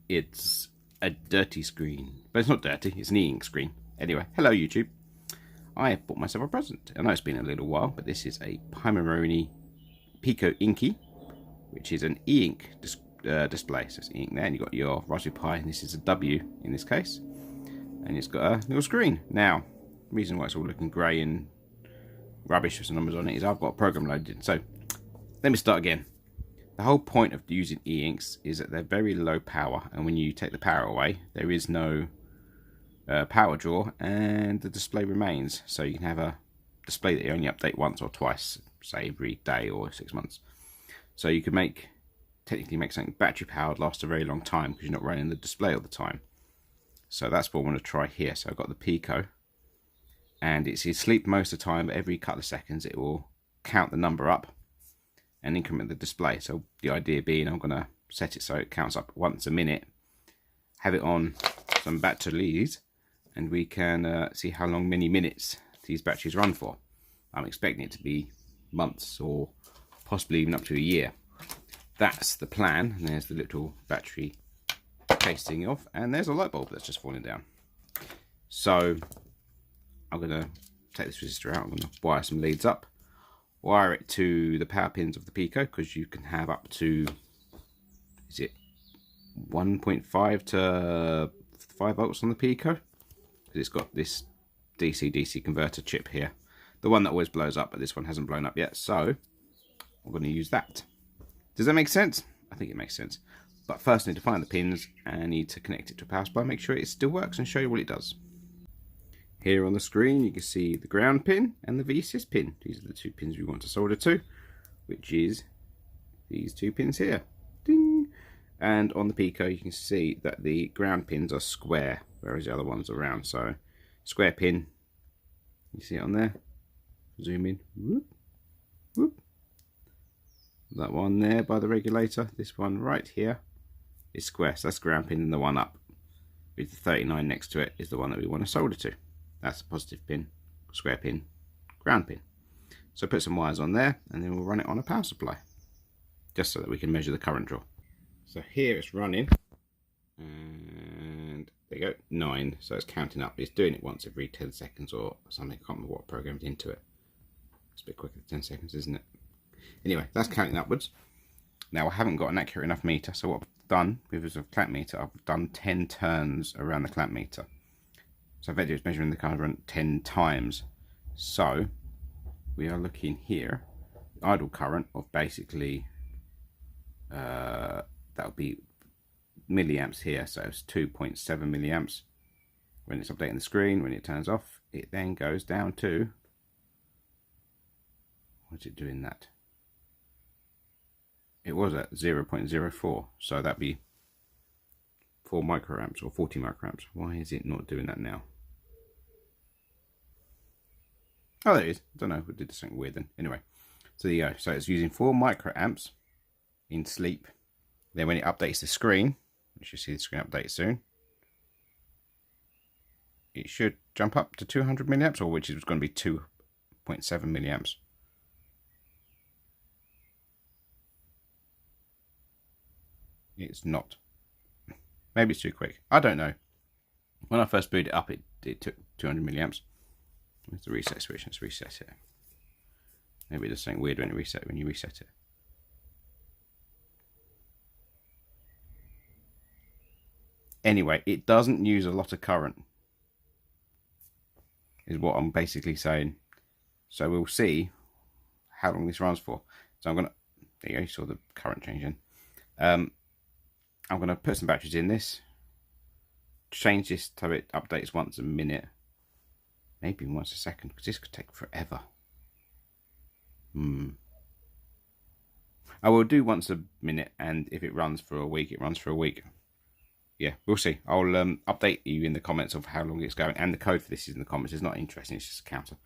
it's a dirty screen. But it's not dirty, it's an e-ink screen. Anyway, hello YouTube. I have bought myself a present. I know it's been a little while, but this is a Pico Inky, which is an e-ink display. So it's e-ink there, and you've got your Raspberry Pi, and this is a W in this case. And it's got a little screen. Now, the reason why it's all looking grey and rubbish with some numbers on it is I've got a program loaded. So, let me start again. The whole point of using e-inks is that they're very low power, and when you take the power away, there is no power draw, and the display remains. So you can have a display that you only update once or twice, say every day or 6 months. So you can technically make something battery powered last a very long time because you're not running the display all the time. So that's what I want to try here. So I've got the Pico, and it's asleep most of the time, but every couple of seconds it will count the number up and increment the display. So the idea being, I'm going to set it so it counts up once a minute, have it on some batteries, and we can see how many minutes these batteries run for. I'm expecting it to be months or possibly even up to a year. That's the plan. And there's the little battery casing off, and there's a light bulb that's just falling down. So I'm going to take this resistor out. I'm going to wire some leads up, wire it to the power pins of the Pico, because you can have up to, is it 1.5 to 5 volts on the Pico? Because it's got this DC-DC converter chip here, the one that always blows up, but this one hasn't blown up yet, so I'm going to use that. Does that make sense? I think it makes sense. But first I need to find the pins, and I need to connect it to a power supply, make sure it still works, and show you what it does. Here on the screen you can see the ground pin and the VSys pin. These are the two pins we want to solder to, which is these two pins here. Ding! And on the Pico you can see that the ground pins are square, whereas the other ones are round. So square pin, you see it on there. Zoom in. Whoop, whoop. That one there by the regulator. This one right here is square, so that's ground pin, and the one up with the 39 next to it is the one that we want to solder to. That's the positive pin, square pin, ground pin. So put some wires on there, and then we'll run it on a power supply, just so that we can measure the current draw. So here it's running, and there you go, 9. So it's counting up. It's doing it once every 10 seconds or something. I can't remember what I programmed into it. It's a bit quicker than 10 seconds, isn't it? Anyway, that's counting upwards. Now I haven't got an accurate enough meter, so what I've done with a clamp meter, I've done 10 turns around the clamp meter. So effectively it's measuring the current 10 times. So we are looking here, idle current of basically, that'll be milliamps here, so it's 2.7 milliamps. When it's updating the screen, when it turns off, it then goes down to, what's it doing that? It was at 0.04, so that'd be 4 microamps or 40 microamps. Why is it not doing that now? Oh, there it is. I don't know, we did something weird then. Anyway, so there you go. So it's using 4 microamps in sleep. Then when it updates the screen, you should see the screen update soon, it should jump up to 200 milliamps, or which is going to be 2.7 milliamps. It's not. Maybe it's too quick. I don't know. When I first booted it up, it took 200 milliamps. Where's the reset switch? Let's reset it. Maybe it does something weird when you reset it. Anyway, it doesn't use a lot of current, is what I'm basically saying. So we'll see how long this runs for. So I'm gonna, there you go, you saw the current changing. I'm going to put some batteries in this, change this so it updates once a minute, maybe once a second, because this could take forever. I will do once a minute, and if it runs for a week, it runs for a week. Yeah, we'll see. I'll update you in the comments of how long it's going, and the code for this is in the comments. It's not interesting, it's just a counter.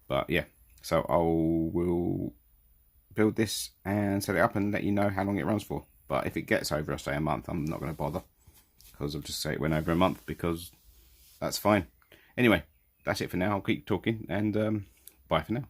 But yeah, so I will build this and set it up and let you know how long it runs for. But if it gets over, say, a month, I'm not going to bother, because I'll just say it went over a month, because that's fine. Anyway, that's it for now. I'll keep talking, and bye for now.